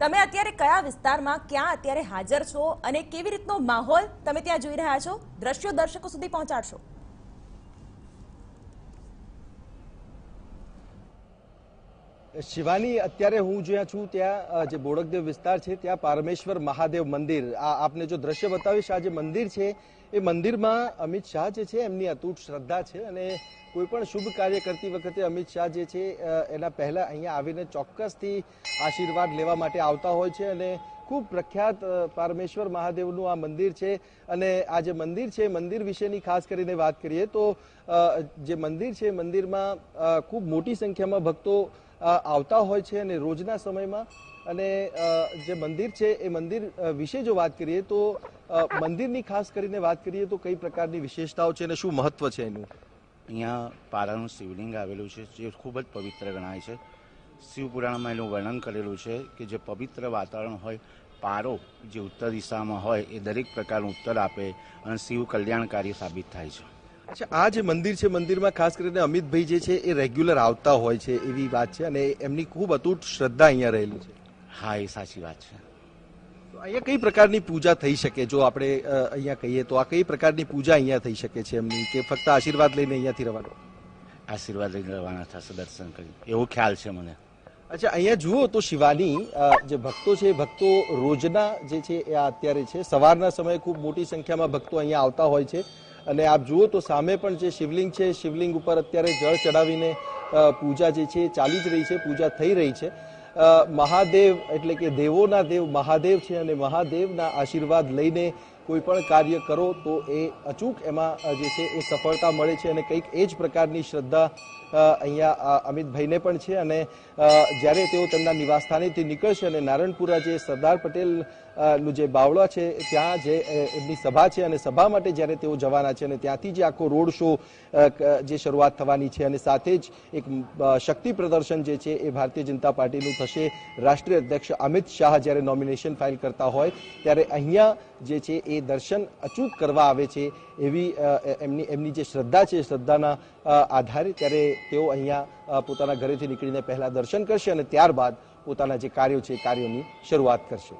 તમે અત્યારે કયા વિસ્તારમાં ક્યાં અત્યારે હાજર છો અને કેવી રીતનો માહોલ તમે ત્યાં જોઈ રહ્યા છો? દ્રશ્યો દર્શકો સુધી પહોંચાડશો. શિવાની, અત્યારે હું જ્યાં છું ત્યાં જે બોડકદેવ વિસ્તાર છે ત્યાં પારમેશ્વર મહાદેવ મંદિર, આપને જો દ્રશ્ય બતાવીશ, આ જે મંદિર છે એ મંદિરમાં અમિત શાહ જે છે એમની અતૂટ શ્રદ્ધા છે અને કોઈ પણ શુભ કાર્ય કરતી વખતે અમિત શાહ જે છે એના પહેલા અહીંયા આવીને ચોક્કસથી આશીર્વાદ લેવા માટે આવતા હોય છે અને ખૂબ પ્રખ્યાત પારમેશ્વર મહાદેવનું આ મંદિર છે. અને આ જે મંદિર છે, મંદિર વિશેની ખાસ કરીને વાત કરીએ તો જે મંદિર છે મંદિરમાં ખૂબ મોટી સંખ્યામાં ભક્તો આવતા હોય છે અને રોજના સમયમાં. અને જે મંદિર છે એ મંદિર વિશે જો વાત કરીએ તો મંદિરની ખાસ કરીને વાત કરીએ તો કઈ પ્રકારની વિશેષતાઓ છે અને શું મહત્વ છે એનું? અહીંયા પારાનું શિવલિંગ આવેલું છે જે ખૂબ જ પવિત્ર ગણાય છે. શિવપુરાણમાં એનું વર્ણન કરેલું છે કે જે પવિત્ર વાતાવરણ હોય, પારો જે ઉત્તર દિશામાં હોય એ દરેક પ્રકારનું ઉત્તર આપે અને શિવ કલ્યાણકારી સાબિત થાય છે. અચ્છા, આ જે મંદિર છે મંદિરમાં ખાસ કરીને અમિતભાઈ જે છે એ રેગ્યુલર આવતા હોય છે એવી વાત છે અને એમની ખૂબ અતૂટ શ્રદ્ધા અહીંયા રહેલી છે. હા, એ સાચી વાત છે. તો અહીંયા કઈ પ્રકારની પૂજા થઈ શકે? જો આપણે અહીંયા કહીએ તો આ કઈ પ્રકારની પૂજા અહીંયા થઈ શકે છે એમની, કે ફક્ત આશીર્વાદ લઈને અહીંયાથી રહેવાનું? આશીર્વાદ લઈને રવાના થશે દર્શન કરી, એવો ખ્યાલ છે મને. અચ્છા, અહીંયા જુઓ તો શિવાની, જે ભક્તો છે ભક્તો રોજના જે છે એ અત્યારે છે સવારના સમયે ખૂબ મોટી સંખ્યામાં ભક્તો અહીંયા આવતા હોય છે. અને આપ જુઓ તો સામે પણ જે શિવલિંગ છે, શિવલિંગ ઉપર અત્યારે જળ ચડાવીને પૂજા જે છે ચાલી જ રહી છે, પૂજા થઈ રહી છે. મહાદેવ એટલે કે દેવોના દેવ મહાદેવ છે અને મહાદેવના આશીર્વાદ લઈને કોઈ પણ કાર્ય કરો તો એ અચૂક એમાં જે છે એ સફળતા મળે છે અને કંઈક એ જ પ્રકારની શ્રદ્ધા અહીંયા અમિતભાઈને પણ છે. અને જ્યારે તેઓ તેમના નિવાસસ્થાનેથી નીકળશે અને નારણપુરા જે સરદાર પટેલ નું જે બાવળા છે ત્યાં જે એમની સભા છે અને સભા માટે જ્યારે તેઓ જવાના છે અને ત્યાંથી જે આખો રોડ શો જે શરૂઆત થવાની છે અને સાથે જ એક શક્તિ પ્રદર્શન જે છે એ ભારતીય જનતા પાર્ટીનું થશે. રાષ્ટ્રીય અધ્યક્ષ અમિત શાહ જ્યારે નોમિનેશન ફાઇલ કરતા હોય ત્યારે અહીંયા જે છે એ દર્શન અચૂક કરવા આવે છે એવી એમની જે શ્રદ્ધા છે, શ્રદ્ધાના આધારે ત્યારે તેઓ અહીંયા પોતાના ઘરેથી નીકળીને પહેલા દર્શન કરશે અને ત્યારબાદ પોતાના જે કાર્યો છે કાર્યોની શરૂઆત કરશે.